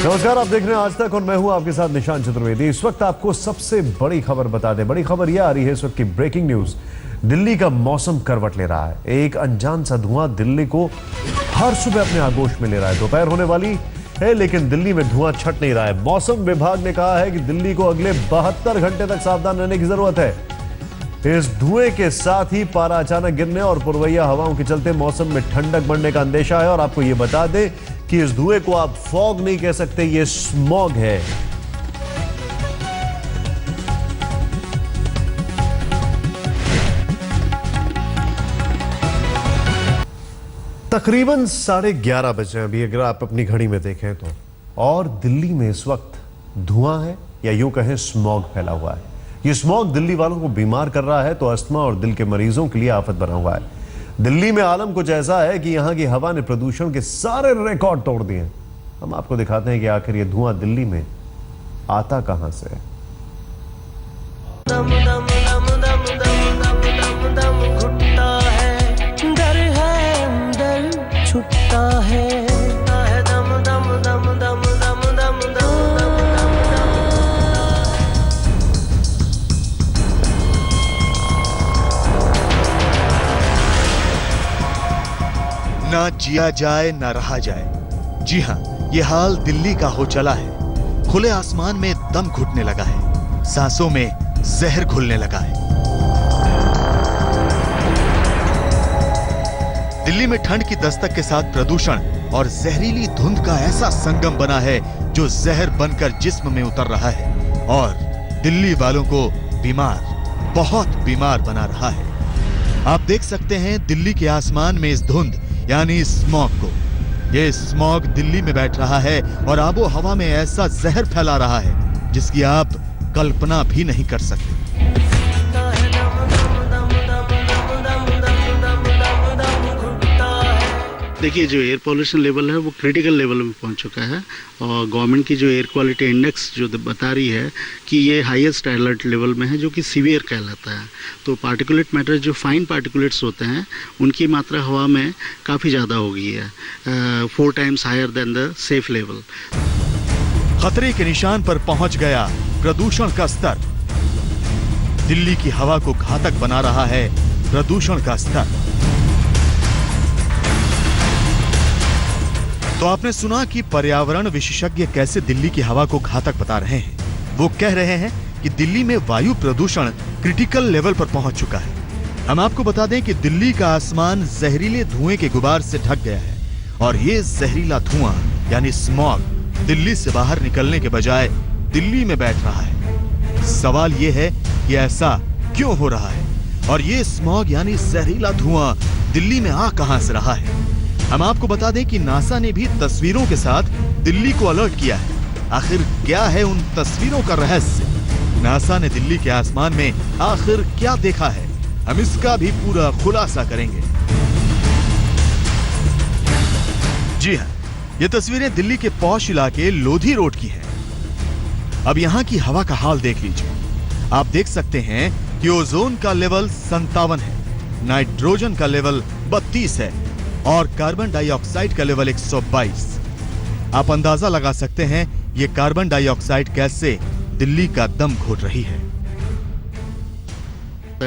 नमस्कार, आप देख रहे हैं आज तक और मैं हूं आपके साथ निशान चतुर्वेदी। इस वक्त आपको सबसे बड़ी खबर बता दें। बड़ी खबर यह आ रही है इस वक्त की ब्रेकिंग न्यूज। दिल्ली का मौसम करवट ले रहा है। एक अनजान सा धुआं दिल्ली को हर सुबह अपने आगोश में ले रहा है। दोपहर होने वाली है लेकिन दिल्ली में धुआं छट नहीं रहा है। मौसम विभाग ने कहा है कि दिल्ली को अगले 72 घंटे तक सावधान रहने की जरूरत है। इस धुएं के साथ ही पारा अचानक गिरने और पुरवैया हवाओं के चलते मौसम में ठंडक बढ़ने का अंदेशा है। और आपको यह बता दें कि इस धुएं को आप फॉग नहीं कह सकते, ये स्मॉग है। तकरीबन 11:30 बजे अभी, अगर आप अपनी घड़ी में देखें तो, और दिल्ली में इस वक्त धुआं है या यूं कहें स्मॉग फैला हुआ है। ये स्मॉग दिल्ली वालों को बीमार कर रहा है तो अस्थमा और दिल के मरीजों के लिए आफत बना हुआ है। दिल्ली में आलम कुछ ऐसा है कि यहां की हवा ने प्रदूषण के सारे रिकॉर्ड तोड़ दिए। हम आपको दिखाते हैं कि आखिर ये धुआं दिल्ली में आता कहां से है। दम दम दम दम दम दम दम दम घुटता है, डर है अंदर छुपता है। दम दम दम दम दम दम दम दम ना जिया जाए ना रहा जाए। जी हां, ये हाल दिल्ली का हो चला है। खुले आसमान में दम घुटने लगा है, सांसों में जहर घुलने लगा है। दिल्ली में ठंड की दस्तक के साथ प्रदूषण और जहरीली धुंध का ऐसा संगम बना है जो जहर बनकर जिस्म में उतर रहा है और दिल्ली वालों को बीमार, बहुत बीमार बना रहा है। आप देख सकते हैं दिल्ली के आसमान में इस धुंध यानी स्मॉग को। ये स्मॉग दिल्ली में बैठ रहा है और आबो हवा में ऐसा जहर फैला रहा है जिसकी आप कल्पना भी नहीं कर सकते। देखिए, जो एयर पॉल्यूशन लेवल है वो क्रिटिकल लेवल में पहुंच चुका है और गवर्नमेंट की जो एयर क्वालिटी इंडेक्स जो बता रही है कि ये हाईएस्ट अलर्ट लेवल में है, जो कि सीवियर कहलाता है। तो पार्टिकुलेट मैटर, जो फाइन पार्टिकुलेट्स होते हैं, उनकी मात्रा हवा में काफ़ी ज़्यादा हो गई है, 4 times higher than the safe level. खतरे के निशान पर पहुंच गया प्रदूषण का स्तर। दिल्ली की हवा को घातक बना रहा है प्रदूषण का स्तर। तो आपने सुना कि पर्यावरण विशेषज्ञ कैसे दिल्ली की हवा को घातक बता रहे हैं। वो कह रहे हैं कि दिल्ली में वायु प्रदूषण क्रिटिकल लेवल पर पहुंच चुका है। हम आपको बता दें कि दिल्ली का आसमान जहरीले धुएं के गुबार से ढक गया है और ये जहरीला धुआं यानी स्मॉग दिल्ली से बाहर निकलने के बजाय दिल्ली में बैठ रहा है। सवाल ये है कि ऐसा क्यों हो रहा है और ये स्मॉग यानी जहरीला धुआं दिल्ली में आ कहां से रहा है। हम आपको बता दें कि नासा ने भी तस्वीरों के साथ दिल्ली को अलर्ट किया है। आखिर क्या है उन तस्वीरों का रहस्य? नासा ने दिल्ली के आसमान में आखिर क्या देखा है, हम इसका भी पूरा खुलासा करेंगे। जी हां, ये तस्वीरें दिल्ली के पॉश इलाके लोधी रोड की हैं। अब यहां की हवा का हाल देख लीजिए। आप देख सकते हैं कि ओजोन का लेवल 57 है, नाइट्रोजन का लेवल 32 है और कार्बन डाइऑक्साइड का लेवल 122। आप अंदाजा लगा सकते हैं ये कार्बन डाइऑक्साइड कैसे दिल्ली का दम घोट रही है।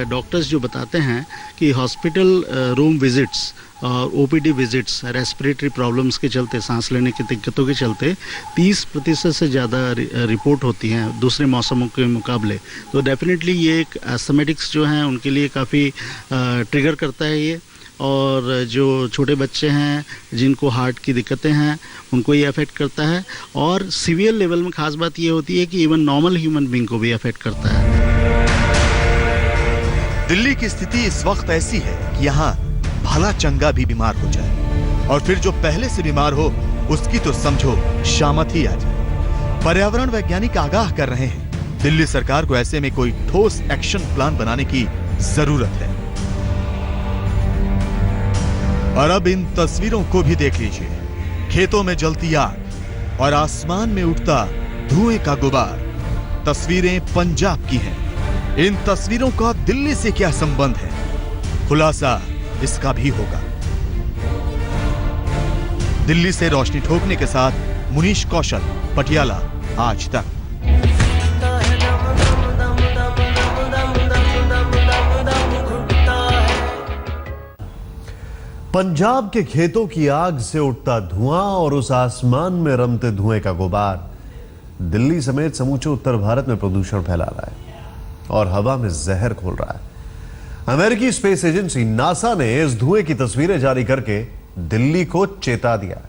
डॉक्टर्स जो बताते हैं कि हॉस्पिटल रूम विजिट्स और ओपीडी विजिट्स रेस्पिरेटरी प्रॉब्लम्स के चलते, सांस लेने की दिक्कतों के चलते 30% से ज़्यादा रिपोर्ट होती हैं दूसरे मौसमों के मुकाबले। तो डेफिनेटली ये एक एस्थमेटिक्स जो हैं उनके लिए काफ़ी ट्रिगर करता है ये। और जो छोटे बच्चे हैं जिनको हार्ट की दिक्कतें हैं उनको ये अफेक्ट करता है और सीवियर लेवल में खास बात ये होती है कि इवन नॉर्मल ह्यूमन बीइंग को भी अफेक्ट करता है। दिल्ली की स्थिति इस वक्त ऐसी है कि यहाँ भला चंगा भी बीमार हो जाए और फिर जो पहले से बीमार हो उसकी तो समझो शामत ही आ जाए। पर्यावरण वैज्ञानिक आगाह कर रहे हैं दिल्ली सरकार को ऐसे में कोई ठोस एक्शन प्लान बनाने की जरूरत है। और अब इन तस्वीरों को भी देख लीजिए। खेतों में जलती आग और आसमान में उठता धुएं का गुबार। तस्वीरें पंजाब की हैं। इन तस्वीरों का दिल्ली से क्या संबंध है? खुलासा इसका भी होगा। दिल्ली से रोशनी ठोकने के साथ मुनीश कौशल। पटियाला, आज तक। पंजाब के खेतों की आग से उठता धुआं और उस आसमान में रमते धुएं का गुबार दिल्ली समेत समूचे उत्तर भारत में प्रदूषण फैला रहा है और हवा में जहर घोल रहा है। अमेरिकी स्पेस एजेंसी नासा ने इस धुएं की तस्वीरें जारी करके दिल्ली को चेता दिया।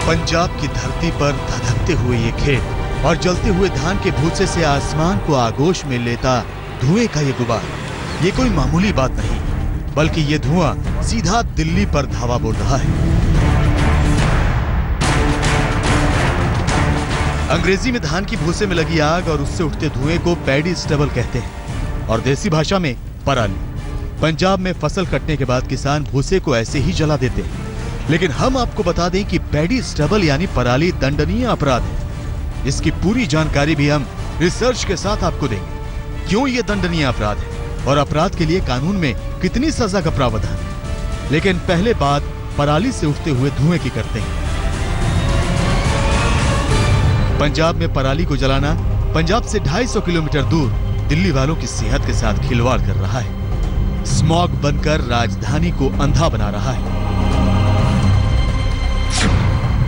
पंजाब की धरती पर धधकते हुए ये खेत और जलते हुए धान के भूसे से आसमान को आगोश में लेता धुएं का ये गुबार, ये कोई मामूली बात नहीं, बल्कि ये धुआं सीधा दिल्ली पर धावा बोल रहा है। अंग्रेजी में धान की भूसे में लगी आग और उससे उठते धुएं को पैडी स्टबल कहते हैं और देसी भाषा में पराली। पंजाब में फसल कटने के बाद किसान भूसे को ऐसे ही जला देते हैं, लेकिन हम आपको बता दें कि पैडी स्टबल यानी पराली दंडनीय अपराध है। इसकी पूरी जानकारी भी हम रिसर्च के साथ आपको देंगे। क्यों ये दंडनीय अपराध है और अपराध के लिए कानून में कितनी सजा का प्रावधान है। लेकिन पहले बात पराली से उठते हुए धुएं की करते हैं। पंजाब में पराली को जलाना पंजाब से 250 किलोमीटर दूर दिल्ली वालों की सेहत के साथ खिलवाड़ कर रहा है। स्मॉग बनकर राजधानी को अंधा बना रहा है।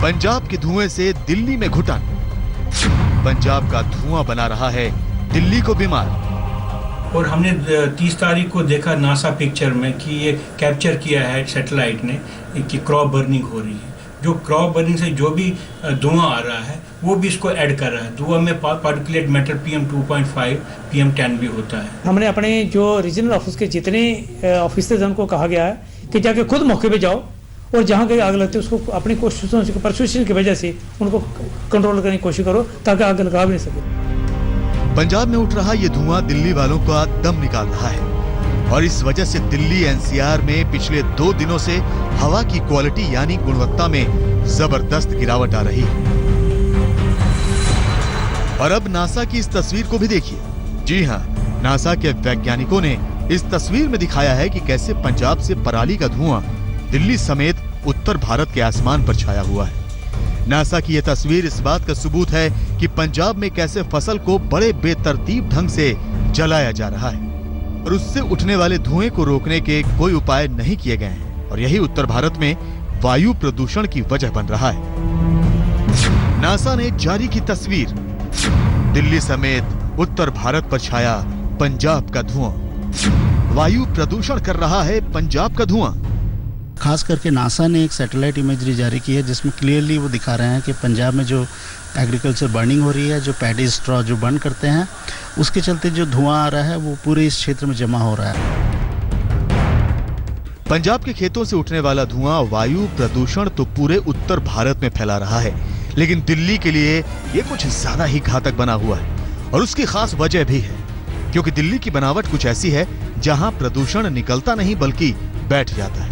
पंजाब के धुएं से दिल्ली में घुटन, पंजाब का धुआं बना रहा है दिल्ली को बीमार। और हमने 30 तारीख को देखा नासा पिक्चर में कि ये कैप्चर किया है सैटेलाइट ने कि क्रॉप बर्निंग हो रही है। जो क्रॉप बर्निंग से जो भी धुआं आ रहा है वो भी इसको ऐड कर रहा है। धुआं में पार्टिकुलेट मैटर PM 2.5 PM 10 भी होता है। हमने अपने जो रीजनल ऑफिस के जितने ऑफिसर्स उनको कहा गया है कि जाके खुद मौके पे जाओ और जहाँ कहीं आग लगती है उसको अपनी कोशिशों से परसुएशन की वजह से उनको कंट्रोल करने की कोशिश करो ताकि आग लगा भी नहीं सके। पंजाब में उठ रहा ये धुआं दिल्ली वालों का दम निकाल रहा है और इस वजह से दिल्ली NCR में पिछले 2 दिनों से हवा की क्वालिटी यानी गुणवत्ता में जबरदस्त गिरावट आ रही है। और अब नासा की इस तस्वीर को भी देखिए। जी हाँ, नासा के वैज्ञानिकों ने इस तस्वीर में दिखाया है कि कैसे पंजाब से पराली का धुआं दिल्ली समेत उत्तर भारत के आसमान पर छाया हुआ है। नासा की यह तस्वीर इस बात का सबूत है कि पंजाब में कैसे फसल को बड़े बेतरतीब ढंग से जलाया जा रहा है और उससे उठने वाले धुएं को रोकने के कोई उपाय नहीं किए गए हैं और यही उत्तर भारत में वायु प्रदूषण की वजह बन रहा है। नासा ने जारी की तस्वीर, दिल्ली समेत उत्तर भारत पर छाया पंजाब का धुआं। वायु प्रदूषण कर रहा है पंजाब का धुआं। खास करके नासा ने एक सैटेलाइट इमेजरी जारी की है जिसमें क्लियरली वो दिखा रहे हैं कि पंजाब में जो एग्रीकल्चर बर्निंग हो रही है, जो पैडी स्ट्रॉ जो बर्न करते हैं, उसके चलते जो धुआं आ रहा है वो पूरे इस क्षेत्र में जमा हो रहा है। पंजाब के खेतों से उठने वाला धुआं वायु प्रदूषण तो पूरे उत्तर भारत में फैला रहा है, लेकिन दिल्ली के लिए ये कुछ ज्यादा ही घातक बना हुआ है और उसकी खास वजह भी है, क्योंकि दिल्ली की बनावट कुछ ऐसी है जहां प्रदूषण निकलता नहीं बल्कि बैठ जाता है।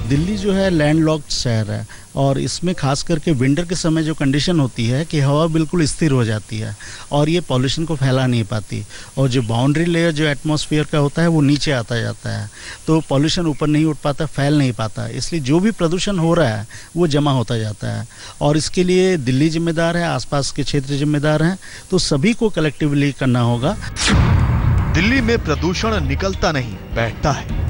दिल्ली जो है लैंडलॉक्ड शहर है और इसमें खास करके विंटर के समय जो कंडीशन होती है कि हवा बिल्कुल स्थिर हो जाती है और ये पॉल्यूशन को फैला नहीं पाती और जो बाउंड्री लेयर जो एटमॉस्फेयर का होता है वो नीचे आता जाता है, तो पॉल्यूशन ऊपर नहीं उठ पाता, फैल नहीं पाता, इसलिए जो भी प्रदूषण हो रहा है वो जमा होता जाता है और इसके लिए दिल्ली जिम्मेदार है, आसपास के क्षेत्र जिम्मेदार हैं, तो सभी को कलेक्टिवली करना होगा। दिल्ली में प्रदूषण निकलता नहीं, बैठता है।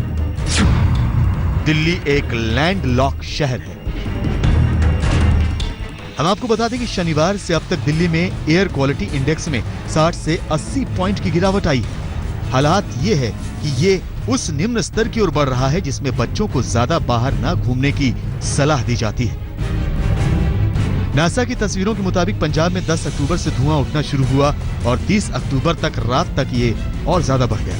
दिल्ली एक लैंडलॉक शहर है। हम आपको बता दें कि शनिवार से अब तक दिल्ली में एयर क्वालिटी इंडेक्स में 60 से 80 पॉइंट की गिरावट आई है। हालात ये है कि ये उस निम्न स्तर की ओर बढ़ रहा है जिसमें बच्चों को ज्यादा बाहर ना घूमने की सलाह दी जाती है। नासा की तस्वीरों के मुताबिक पंजाब में 10 अक्टूबर से धुआं उठना शुरू हुआ और 30 अक्टूबर तक रात तक ये और ज्यादा बढ़ गया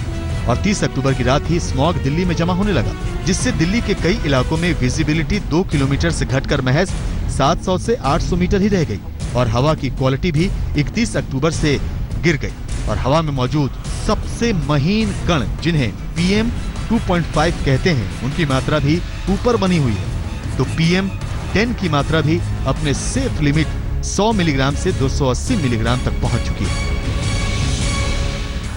और 30 अक्टूबर की रात ही स्मॉग दिल्ली में जमा होने लगा, जिससे दिल्ली के कई इलाकों में विजिबिलिटी 2 किलोमीटर से घटकर महज 700 से 800 मीटर ही रह गई और हवा की क्वालिटी भी 31 अक्टूबर से गिर गई और हवा में मौजूद सबसे महीन कण जिन्हें PM 2.5 कहते हैं उनकी मात्रा भी ऊपर बनी हुई है, तो PM 10 की मात्रा भी अपने सेफ लिमिट 100 मिलीग्राम से 280 मिलीग्राम तक पहुंच चुकी है।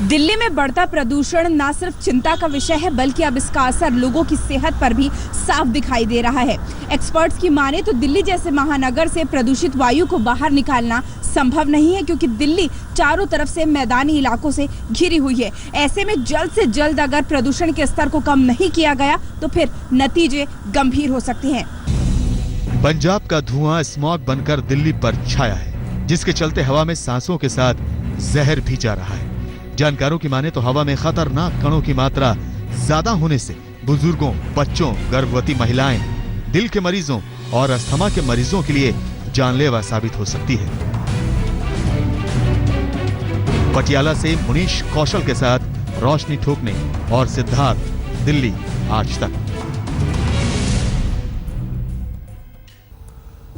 दिल्ली में बढ़ता प्रदूषण न सिर्फ चिंता का विषय है बल्कि अब इसका असर लोगों की सेहत पर भी साफ दिखाई दे रहा है। एक्सपर्ट्स की माने तो दिल्ली जैसे महानगर से प्रदूषित वायु को बाहर निकालना संभव नहीं है, क्योंकि दिल्ली चारों तरफ से मैदानी इलाकों से घिरी हुई है। ऐसे में जल्द से जल्द अगर प्रदूषण के स्तर को कम नहीं किया गया तो फिर नतीजे गंभीर हो सकते हैं। पंजाब का धुआं स्मॉग बनकर दिल्ली पर छाया है, जिसके चलते हवा में सांसों के साथ जहर भी जा रहा है। जानकारों की माने तो हवा में खतरनाक कणों की मात्रा ज्यादा होने से बुजुर्गों, बच्चों, गर्भवती महिलाएं, दिल के मरीजों और अस्थमा के मरीजों के लिए जानलेवा साबित हो सकती है। पटियाला से मुनीश कौशल के साथ रोशनी ठोकने और सिद्धार्थ, दिल्ली आज तक।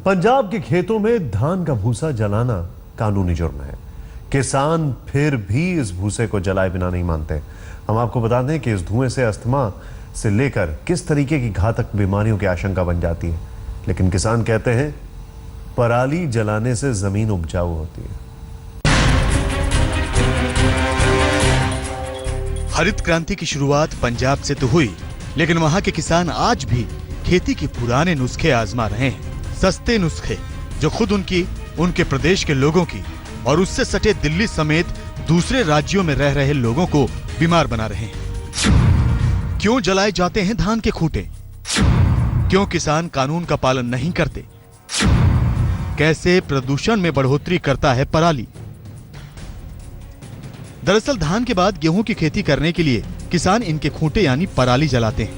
पंजाब के खेतों में धान का भूसा जलाना कानूनी जुर्म है। किसान फिर भी इस भूसे को जलाए बिना नहीं मानते। हम आपको बता दें कि इस धुएं से अस्थमा से लेकर किस तरीके की घातक बीमारियों की आशंका बन जाती है, लेकिन किसान कहते हैं पराली जलाने से जमीन उपजाऊ होती है। हरित क्रांति की शुरुआत पंजाब से तो हुई, लेकिन वहां के किसान आज भी खेती के पुराने नुस्खे आजमा रहे हैं। सस्ते नुस्खे जो खुद उनके प्रदेश के लोगों की और उससे सटे दिल्ली समेत दूसरे राज्यों में रह रहे लोगों को बीमार बना रहे हैं। क्यों जलाए जाते हैं धान के खूंटे? क्यों किसान कानून का पालन नहीं करते? कैसे प्रदूषण में बढ़ोतरी करता है पराली? दरअसल धान के बाद गेहूं की खेती करने के लिए किसान इनके खूंटे यानी पराली जलाते हैं,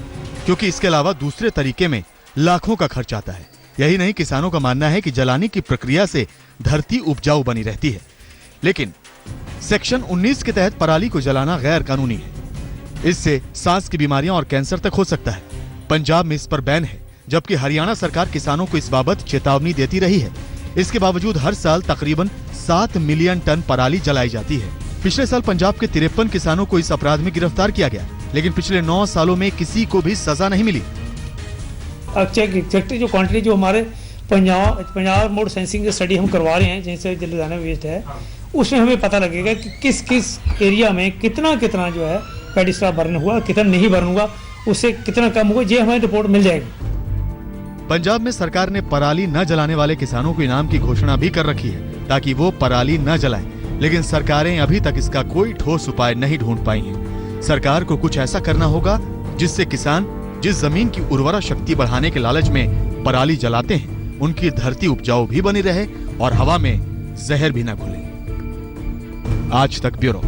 क्योंकि इसके अलावा दूसरे तरीके में लाखों का खर्च आता है। यही नहीं, किसानों का मानना है कि जलाने की प्रक्रिया से धरती उपजाऊ बनी रहती है। लेकिन सेक्शन 19 के तहत पराली को जलाना गैर कानूनी है। इससे सांस की बीमारियां और कैंसर तक हो सकता है। पंजाब में इस पर बैन है, जबकि हरियाणा सरकार किसानों को इस बाबत चेतावनी देती रही है। इसके बावजूद हर साल तकरीबन 7 मिलियन टन पराली जलाई जाती है। पिछले साल पंजाब के 53 किसानों को इस अपराध में गिरफ्तार किया गया, लेकिन पिछले 9 सालों में किसी को भी सजा नहीं मिली। एग्जैक्टली जो क्वांटिटी जो हमारे पंजाब मोड सेंसिंग जो स्टडी हम करवा रहे हैं, जैसे जलदाना वेस्ट है, उसमें हमें पता लगेगा कि किस किस एरिया में कितना कितना जो है पैडी स्क्रैप बर्न हुआ, कितना नहीं बर्न हुआ, उससे कितना कम हुआ, ये हमें रिपोर्ट मिल जाएगी। पंजाब में सरकार ने पराली न जलाने वाले किसानों को इनाम की घोषणा भी कर रखी है, ताकि वो पराली न जलाएं। लेकिन सरकारें अभी तक इसका कोई ठोस उपाय नहीं ढूंढ पाई हैं। सरकार को कुछ ऐसा करना होगा जिससे किसान जिस जमीन की उर्वरा शक्ति बढ़ाने के लालच में पराली जलाते हैं, उनकी धरती उपजाऊ भी बनी रहे और हवा में जहर भी न घुले। आज तक ब्यूरो।